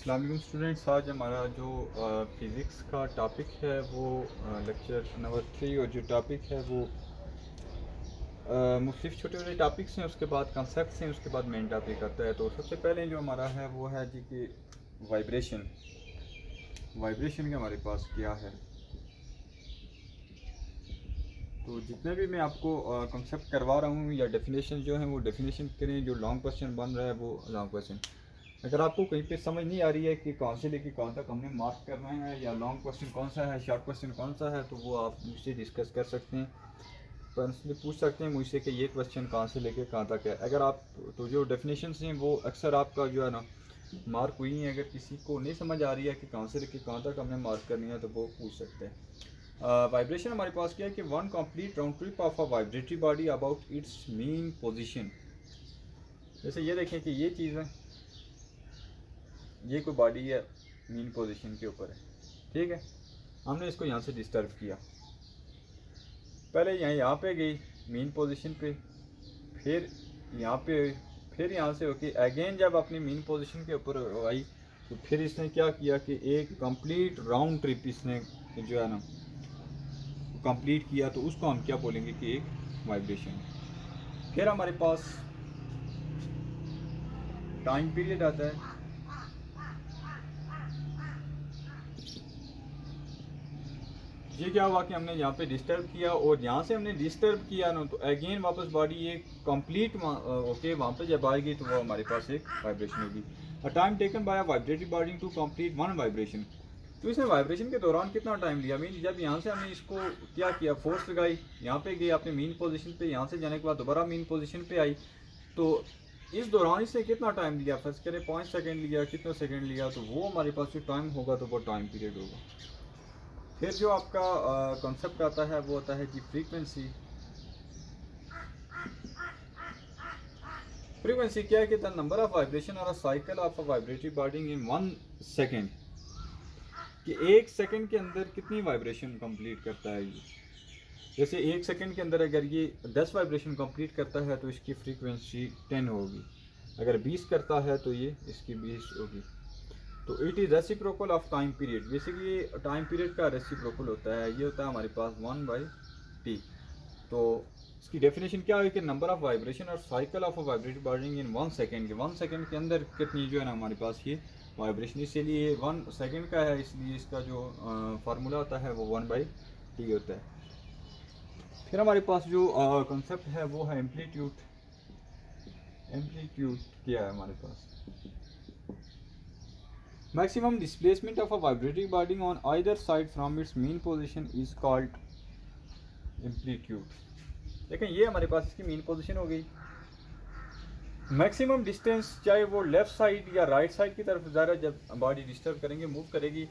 अस्सलाम वालेकुम स्टूडेंट्स। आज हमारा जो फ़िज़िक्स का टॉपिक है वो लेक्चर नंबर 3, और जो टॉपिक है वो मुख्तलिफ छोटे छोटे टॉपिक्स हैं, उसके बाद कंसेप्ट्स हैं, उसके बाद मेन टॉपिक आता है। तो सबसे पहले जो हमारा है वो है जी कि वाइब्रेशन। वाइब्रेशन का हमारे पास क्या है, तो जितने भी मैं आपको कंसेप्ट करवा रहा हूँ या डेफिनेशन जो है वो डेफिनेशन करें। जो लॉन्ग क्वेश्चन बन रहा है वो लॉन्ग क्वेश्चन, अगर आपको कहीं पे समझ नहीं आ रही है कि कहाँ से लेके कहाँ तक हमने मार्क करना है, या लॉन्ग क्वेश्चन कौन सा है, शॉर्ट क्वेश्चन कौन सा है, तो वो आप मुझसे डिस्कस कर सकते हैं, पर्सनली पूछ सकते हैं मुझसे कि ये क्वेश्चन कहाँ से लेके कहाँ तक है। अगर आप तो जो डेफिनेशन हैं वो अक्सर आपका जो है ना मार्क हुई है। अगर किसी को नहीं समझ आ रही है कि कहाँ से लेके कहाँ तक हमने मार्क करनी है तो वो पूछ सकते हैं। वाइब्रेशन हमारे पास क्या है कि one complete round trip of a vibratory body about it's mean position. जैसे ये देखें कि ये चीज़ है, ये कोई बॉडी है मीन पोजीशन के ऊपर है, ठीक है। हमने इसको यहाँ से डिस्टर्ब किया, पहले यहाँ पे गई मीन पोजीशन पे, फिर यहाँ पे, फिर यहाँ से होके अगेन जब अपनी मीन पोजीशन के ऊपर आई तो फिर इसने क्या किया कि एक कंप्लीट राउंड ट्रिप इसने जो है ना कंप्लीट किया, तो उसको हम क्या बोलेंगे कि एक वाइब्रेशन। फिर हमारे पास टाइम पीरियड आता है। ये क्या हुआ कि हमने यहाँ पे डिस्टर्ब किया, और यहाँ से हमने डिस्टर्ब किया ना तो अगेन वापस बॉडी ये कंप्लीट ओके वहाँ पे जब आएगी तो वो हमारे पास एक वाइब्रेशन होगी। A time taken by vibratory body to complete one vibration. तो इसने वाइब्रेशन के दौरान कितना टाइम लिया, मीन जब यहाँ से हमने इसको क्या किया, फोर्स लगाई, यहाँ पे गई अपने मीन पोजीशन पे, यहाँ से जाने के बाद दोबारा मीन पोजीशन पे आई, तो इस दौरान इसने कितना टाइम लिया, फर्स्ट करें 5 सेकंड लिया, कितना सेकंड लिया, तो वो हमारे पास जो टाइम होगा तो वो टाइम पीरियड होगा। फिर जो आपका कॉन्सेप्ट आता है वो आता है कि फ्रीक्वेंसी। फ्रीक्वेंसी क्या है कि द नंबर ऑफ वाइब्रेशन और अ cycle of a vibratory body in 1 second, कि 1 सेकेंड के अंदर कितनी वाइब्रेशन कंप्लीट करता है ये। जैसे 1 सेकेंड के अंदर अगर ये 10 वाइब्रेशन कंप्लीट करता है तो इसकी फ्रीक्वेंसी 10 होगी, अगर 20 करता है तो ये इसकी 20 होगी। तो it is reciprocal of time period. Basically time period का रेसिप्रोकल होता है, ये होता है हमारे पास 1/t। तो इसकी डेफिनेशन क्या है कि नंबर ऑफ वाइब्रेशन और cycle of vibratory body in 1 second, के 1 सेकेंड के अंदर कितनी जो है ना हमारे पास ये वाइब्रेशन, इसलिए 1 सेकेंड का है, इसलिए इसका जो फार्मूला होता है वो 1/t होता है। फिर हमारे पास जो कॉन्सेप्ट है वो है एम्पलीट्यूड। एम्पलीट्यूड क्या है हमारे पास, maximum displacement of a vibrating body on either side from its mean position is called amplitude। देखें ये हमारे पास इसकी मीन पोजीशन हो गई। मैक्सिमम डिस्टेंस चाहे वो लेफ्ट साइड या राइट साइड की तरफ ज़्यादा जब बॉडी डिस्टर्ब करेंगे, मूव करेगी,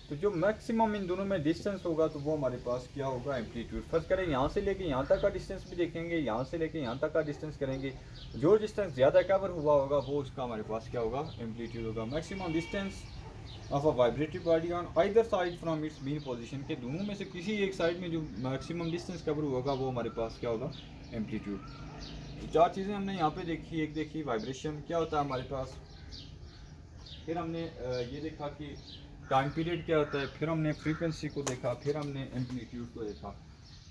तो जो मैक्सिमम इन दोनों में डिस्टेंस होगा तो वो हमारे पास क्या होगा, एम्पलीट्यूड। फर्स्ट करें यहाँ से लेके यहाँ तक का डिस्टेंस भी देखेंगे, यहाँ से लेके यहाँ तक का डिस्टेंस करेंगे, जो डिस्टेंस ज़्यादा कवर हुआ होगा वो उसका हमारे पास क्या होगा, एम्पलीट्यूड होगा। Maximum distance of a vibratory body on either side from its mean position, के दोनों में से किसी एक साइड में जो मैक्सिमम डिस्टेंस कवर होगा वो हमारे पास क्या होगा, एम्पलीट्यूड। तो 4 चीज़ें हमने यहाँ पे देखी। एक देखी वाइब्रेशन क्या होता है हमारे पास, फिर हमने ये देखा कि टाइम पीरियड क्या होता है, फिर हमने फ्रीक्वेंसी को देखा, फिर हमने एम्पलीट्यूड को देखा।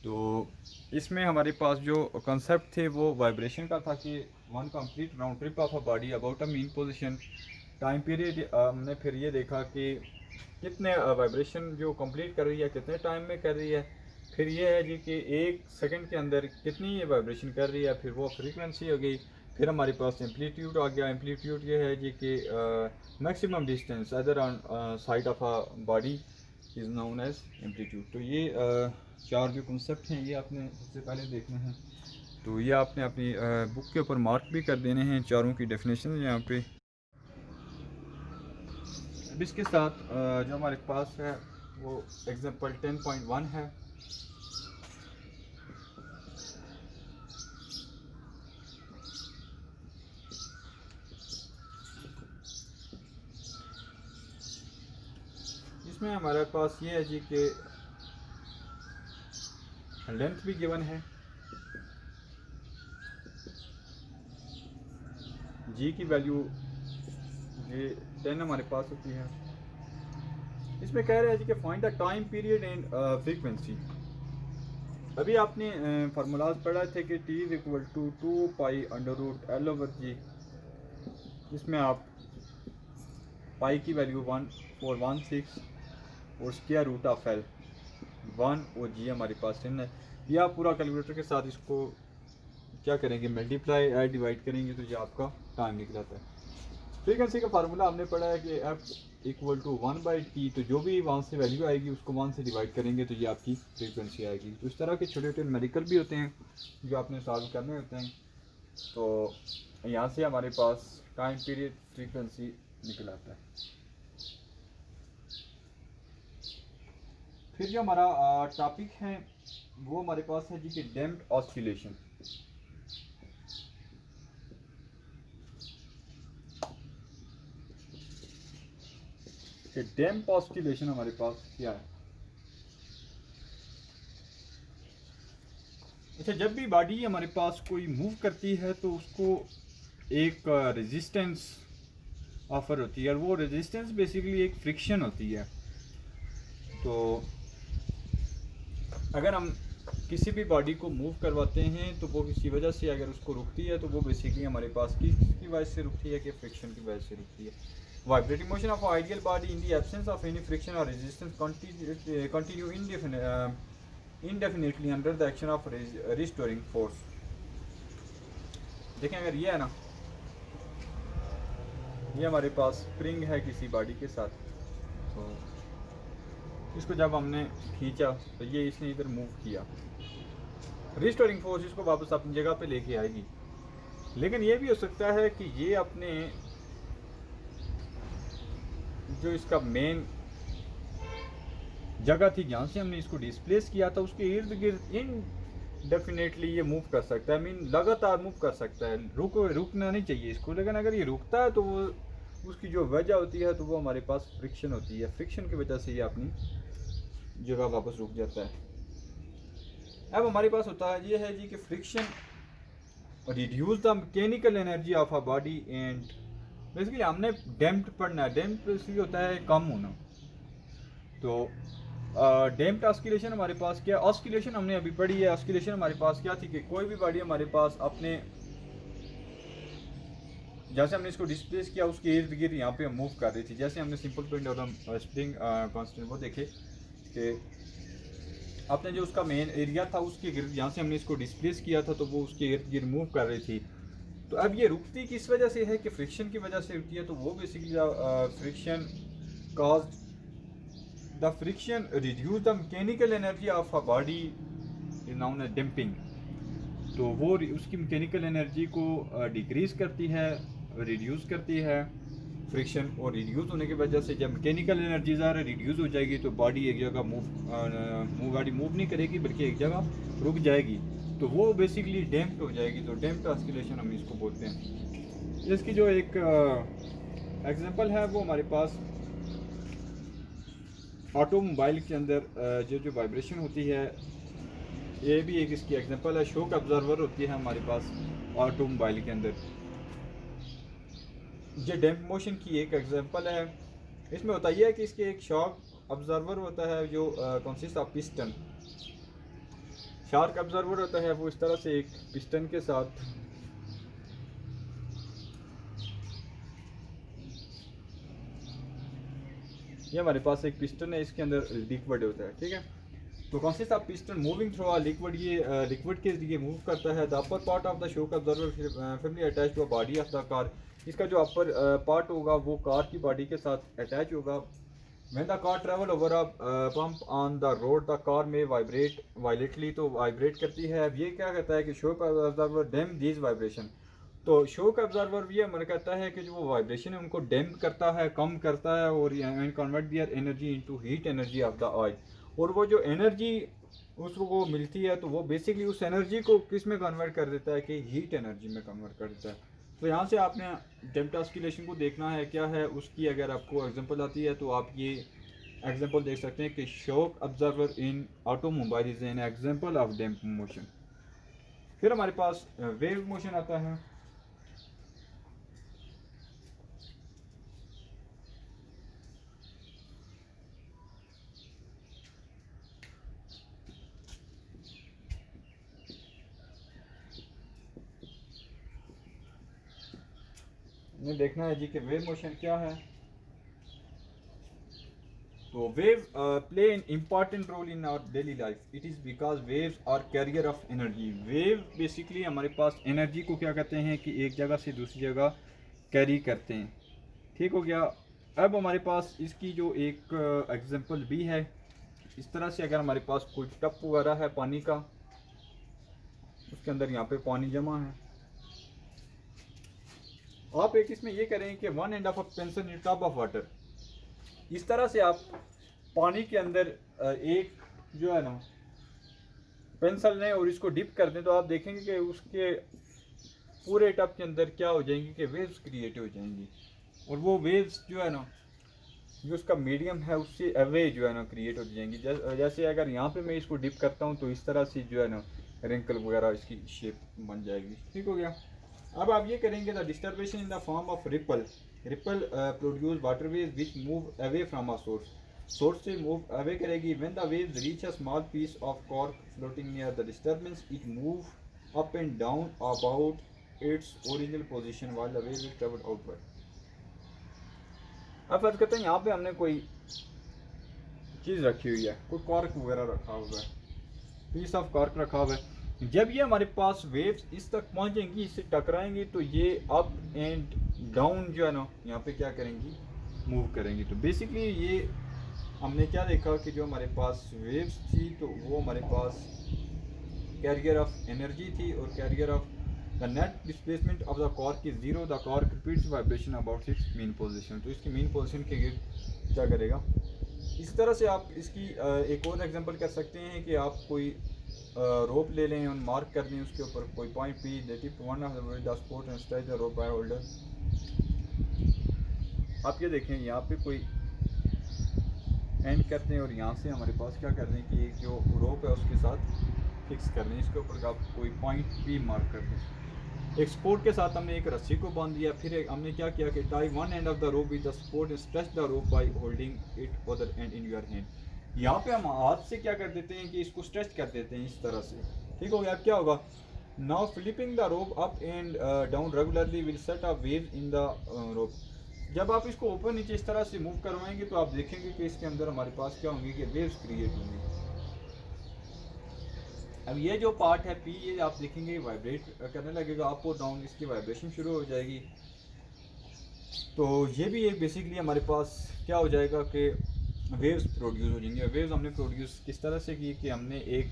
तो इसमें हमारे पास जो कंसेप्ट थे वो वाइब्रेशन का था कि one complete round trip of a body about a mean position. Time period हमने फिर ये देखा कि कितने वाइब्रेशन जो कंप्लीट कर रही है, कितने टाइम में कर रही है। फिर ये है जी कि 1 सेकंड के अंदर कितनी ये वाइब्रेशन कर रही है, फिर वो फ्रीक्वेंसी हो गई। फिर हमारे पास एम्पलीट्यूड आ गया। एम्पलीट्यूड ये है जी कि maximum distance other on side of a body is known as amplitude. तो ये 4 जो कॉन्सेप्ट हैं ये आपने सबसे पहले देखने हैं, तो ये आपने अपनी बुक के ऊपर मार्क भी कर देने हैं, चारों की डेफिनेशन यहाँ पे। अब इसके साथ जो हमारे पास है वो एग्जाम्पल 10.1 है। इसमें हमारे पास ये है जी कि लेंथ भी गिवन है, जी की वैल्यू ये 10 हमारे पास होती है। इसमें कह रहे हैं जी कि find the time period and frequency. अभी आपने फार्मूलाज पढ़ा थे कि T is equal to 2 pi under root L over g. इसमें आप पाई की वैल्यू 1416 और स्क्वायर रूट ऑफ L 1 और जी हमारे पास 10 है। यह आप पूरा कैलकुलेटर के साथ इसको क्या करेंगे, मल्टीप्लाई ऐड डिवाइड करेंगे तो ये आपका टाइम निकल आता है। फ्रीक्वेंसी का फार्मूला हमने पढ़ा है कि F इक्वल टू 1/T, तो जो भी वहाँ से वैल्यू आएगी उसको 1 से डिवाइड करेंगे तो ये आपकी फ्रीक्वेंसी आएगी। तो इस तरह के छोटे छोटे न्यूमेरिकल भी होते हैं जो आपने सॉल्व करने होते हैं। तो यहाँ से हमारे पास टाइम पीरियड फ्रीक्वेंसी निकल आता है। फिर जो हमारा टॉपिक है वो हमारे पास है जी कि डैम्प्ड ऑस्किलेशन। डैम्प्ड ऑस्किलेशन हमारे पास क्या है। अच्छा, जब भी बॉडी हमारे पास कोई मूव करती है तो उसको एक रेजिस्टेंस ऑफर होती है और वो रेजिस्टेंस बेसिकली एक फ्रिक्शन होती है। तो अगर हम किसी भी बॉडी को मूव करवाते हैं तो वो किसी वजह से अगर उसको रुकती है तो वो बेसिकली हमारे पास किसकी वजह से रुकती है कि फ्रिक्शन की वजह से रुकती है। Vibrating motion of ideal body in the absence of any friction और resistance continue indefinitely under the action of restoring force। देखें, अगर ये है ना, ये हमारे पास स्प्रिंग है किसी बॉडी के साथ, तो इसको जब हमने खींचा तो ये इसने इधर मूव किया, रिस्टोरिंग फोर्स इसको वापस अपनी जगह पे लेके आएगी। लेकिन ये भी हो सकता है कि ये अपने जो इसका मेन जगह थी जहाँ से हमने इसको डिस्प्लेस किया था उसके इर्द गिर्द इनडेफिनेटली ये मूव कर सकता है, मीन लगातार मूव कर सकता है। रुकना नहीं चाहिए इसको, लेकिन अगर ये रुकता है तो वो उसकी जो वजह होती है तो वो हमारे पास फ्रिक्शन होती है। फ्रिक्शन की वजह से ये अपनी जगह वापस रुक जाता है। अब हमारे पास होता है ये है जी कि friction reduce the mechanical energy of a body and basically हमने डैम्प्ड पढ़ना है। डैम्प्ड बेसिकली होता है कम होना। तो डैम्प्ड ऑस्किलेशन हमारे पास क्या, ऑस्किलेशन हमने अभी पढ़ी है। ऑस्किलेशन हमारे पास क्या थी कि कोई भी बॉडी हमारे पास अपने जैसे हमने इसको डिस्प्लेस किया उसके इर्द गिर्द यहाँ पे मूव कर रही थी। जैसे हमने सिंपल पेंडुलम स्प्रिंग कांस्टेंट वो देखे कि आपने जो उसका मेन एरिया था उसके गिर्द यहाँ से हमने इसको डिस्प्लेस किया था तो वो उसके इर्द गिर्द मूव कर रही थी। तो अब ये रुकती किस वजह से है कि फ्रिक्शन की वजह से रुकती है। तो वो basically friction caused the friction reduce the mechanical energy of a body is known as damping. तो वो उसकी मैकेनिकल एनर्जी को डिक्रीज करती है, रिड्यूस करती है फ्रिक्शन। और रिड्यूस होने की वजह से जब मैकेनिकल एनर्जी ज़्यादा रिड्यूस हो जाएगी तो बॉडी एक जगह बॉडी मूव नहीं करेगी बल्कि एक जगह रुक जाएगी, तो वो बेसिकली डैम्प्ड हो जाएगी। तो डैम्प्ड ऑस्किलेशन हम इसको बोलते हैं। इसकी जो एक एग्जांपल है वो हमारे पास ऑटोमोबाइल के अंदर जो वाइब्रेशन होती है, ये भी एक इसकी एग्जांपल है। शॉक ऑब्जर्वर होती है हमारे पास ऑटोमोबाइल के अंदर, ये डैम्प मोशन की एक एग्जांपल है। इसमें होता यह है कि इसके एक शॉक ऑब्जर्वर होता है जो consist of piston. Shark observer होता है वो इस तरह से एक पिस्टन के साथ ये हमारे पास एक पिस्टन है, इसके अंदर लिक्विड होता है, ठीक है। तो consist of piston moving through a liquid, ये लिक्विड के लिए मूव करता है। The upper part of the shock observer family attach to a body of the car. इसका जो अपर पार्ट होगा वो कार की बॉडी के साथ अटैच होगा। When the car travel over a pump on the road, the car may vibrate violently, तो vibrate करती है। अब ये क्या कहता है कि shock observer damp this vibration. तो शॉक ऑब्जर्वर ये हमारा कहता है कि जो वो वाइब्रेशन है उनको डैम्प करता है, कम करता है और convert their energy into heat energy of the oil. और वो जो एनर्जी उसको मिलती है तो वो बेसिकली उस एनर्जी को किस में कन्वर्ट कर देता है कि हीट एनर्जी में कन्वर्ट कर देता है। तो यहाँ से आपने डैम्प्ड ऑस्किलेशन को देखना है क्या है उसकी। अगर आपको एग्जांपल आती है तो आप ये एग्जांपल देख सकते हैं कि shock observer in automobile is an example of damped motion. फिर हमारे पास वेव मोशन आता है। हमें देखना है जी कि वेव मोशन क्या है। तो wave play an important role in our daily life. It is because waves are carrier of energy. Wave basically हमारे पास एनर्जी को क्या कहते हैं कि एक जगह से दूसरी जगह कैरी करते हैं। ठीक हो गया। अब हमारे पास इसकी जो एक एग्जांपल भी है, इस तरह से अगर हमारे पास कोई टप वगैरह है पानी का, उसके अंदर यहाँ पे पानी जमा है, आप एक इसमें ये करें कि one end of a pencil in tub of water. इस तरह से आप पानी के अंदर एक जो है ना पेंसिल लें और इसको डिप कर दें, तो आप देखेंगे कि उसके पूरे टब के अंदर क्या हो जाएंगी कि वेव्स क्रिएट हो जाएंगी। और वो वेव्स जो है ना, जो उसका मीडियम है उससे अवे जो है ना क्रिएट हो जाएंगी। जैसे अगर यहाँ पे मैं इसको डिप करता हूँ तो इस तरह से जो है ना रिंकल वगैरह इसकी शेप बन जाएगी। ठीक हो गया। अब आप ये करेंगे the disturbation in the form of ripple. Ripple produce water wave which move away from a source. Source से मूव अवे करेगी। When the waves reach a small piece of cork floating near the disturbance, it move up and down about its original position while the wave is travel outward. अब फर्ज करते हैं यहाँ पे हमने कोई चीज़ रखी हुई है, कोई कॉर्क वगैरह रखा हुआ है, पीस ऑफ कॉर्क रखा हुआ है। जब ये हमारे पास वेव्स इस तक पहुँचेंगी, इससे टकराएंगी, तो ये अप एंड डाउन जो है ना यहाँ पे क्या करेंगी, मूव करेंगी। तो बेसिकली ये हमने क्या देखा कि जो हमारे पास वेव्स थी तो वो हमारे पास कैरियर ऑफ एनर्जी थी, और carrier of the net displacement of the cork is zero. The cork repeats vibration about it's main position. तो इसकी मेन पोजीशन के गिर्द क्या करेगा। इस तरह से आप इसकी एक और एग्जांपल कर सकते हैं कि आप कोई रोप ले लें और मार्क कर दें उसके ऊपर कोई point P, that is one of the sport and stretch the rope by holder. आप ये देखें यहाँ पे कोई एंड करते हैं और यहाँ से हमारे पास क्या कर दें कि एक जो रोप है उसके साथ फिक्स कर दें, इसके ऊपर आप कोई पॉइंट पी मार्क कर दें। एक स्पोर्ट के साथ हमने एक रस्सी को बांध दिया। फिर हमने क्या किया कि tie one end of the rope with the sport and stretch the rope by holding it other and in your hand. यहाँ पे हम हाथ से क्या कर देते हैं कि इसको स्ट्रेच कर देते हैं इस तरह से। ठीक हो गया। अब क्या होगा, now flipping the rope up and down regularly will set a wave in the rope. जब आप इसको ऊपर नीचे इस तरह से मूव करवाएंगे तो आप देखेंगे कि इसके अंदर हमारे पास क्या होंगी कि वेव्स क्रिएट होंगी। अब ये जो पार्ट है पी, ये आप देखेंगे वाइब्रेट करने लगेगा अप और डाउन, इसकी वाइब्रेशन शुरू हो जाएगी। तो ये भी एक बेसिकली हमारे पास क्या हो जाएगा कि वेव्स प्रोड्यूस हो जाएंगे। वेव्स हमने प्रोड्यूस किस तरह से की कि हमने एक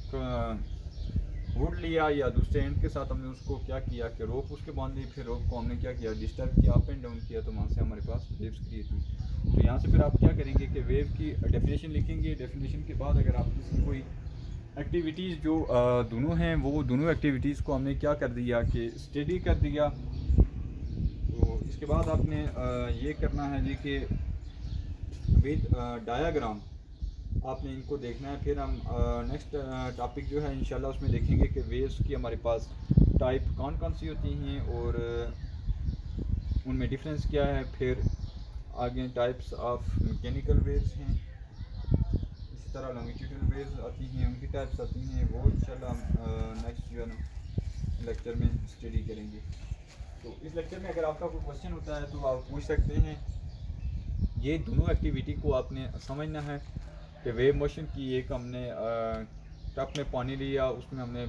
वुड लिया या दूसरे एंड के साथ हमने उसको क्या किया कि रोप उसके बांध दी, फिर रोप को हमने क्या किया, डिस्टर्ब किया, अप एंड डाउन किया, तो वहाँ से हमारे पास वेव्स क्रिएट हुई। तो यहाँ से फिर आप क्या करेंगे कि वेव की डेफिनेशन लिखेंगे। डेफिनेशन के बाद अगर आप किसी कोई एक्टिविटीज़ जो दोनों हैं, वो दोनों एक्टिविटीज़ को हमने क्या कर दिया कि स्टडी कर दिया। तो इसके बाद आपने ये करना है जी कि विद डायाग्राम आपने इनको देखना है। फिर हम नेक्स्ट टॉपिक जो है इंशाल्लाह उसमें देखेंगे कि वेव्स की हमारे पास टाइप कौन कौन सी होती हैं और उनमें डिफरेंस क्या है। फिर आगे टाइप्स ऑफ मैकेनिकल वेव्स हैं, इसी तरह लॉन्गिट्यूडनल वेव्स आती हैं, उनकी टाइप्स आती हैं, वो इंशाल्लाह हम नेक्स्ट जो है ना लेक्चर में स्टडी करेंगे। तो इस लेक्चर में अगर आपका कोई क्वेश्चन होता है तो आप पूछ सकते हैं। ये दोनों एक्टिविटी को आपने समझना है कि वेव मोशन की एक हमने टप में पानी लिया, उसमें हमने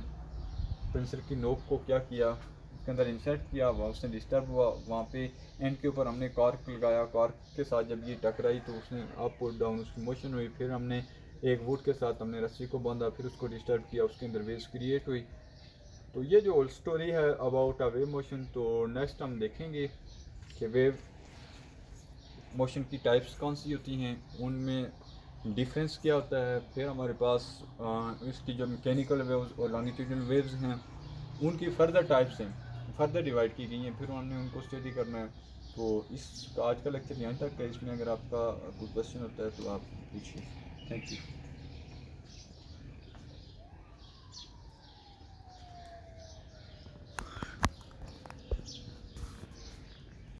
पेंसिल की नोक को क्या किया, उसके अंदर इंसर्ट किया, वहाँ उसने डिस्टर्ब हुआ, वहाँ पे एंड के ऊपर हमने कॉर्क लगाया, कॉर्क के साथ जब ये टकराई तो उसने अप और डाउन उसकी मोशन हुई। फिर हमने एक वुड के साथ हमने रस्सी को बांधा, फिर उसको डिस्टर्ब किया, उसके अंदर वेव्स क्रिएट हुई। तो ये जो होल स्टोरी है अबाउट अ वेव मोशन। तो नेक्स्ट हम देखेंगे कि वेव मोशन की टाइप्स कौन सी होती हैं, उनमें डिफरेंस क्या होता है। फिर हमारे पास इसकी जो मैकेनिकल वेव्स और लॉन्गिट्यूडनल वेव्स हैं उनकी फर्दर टाइप्स हैं, फर्दर डिवाइड की गई हैं, फिर हमने उनको स्टडी करना है। तो इस आज का लेक्चर यहाँ तक है। इसमें अगर आपका कोई क्वेश्चन होता है तो आप पूछिए। Thank you.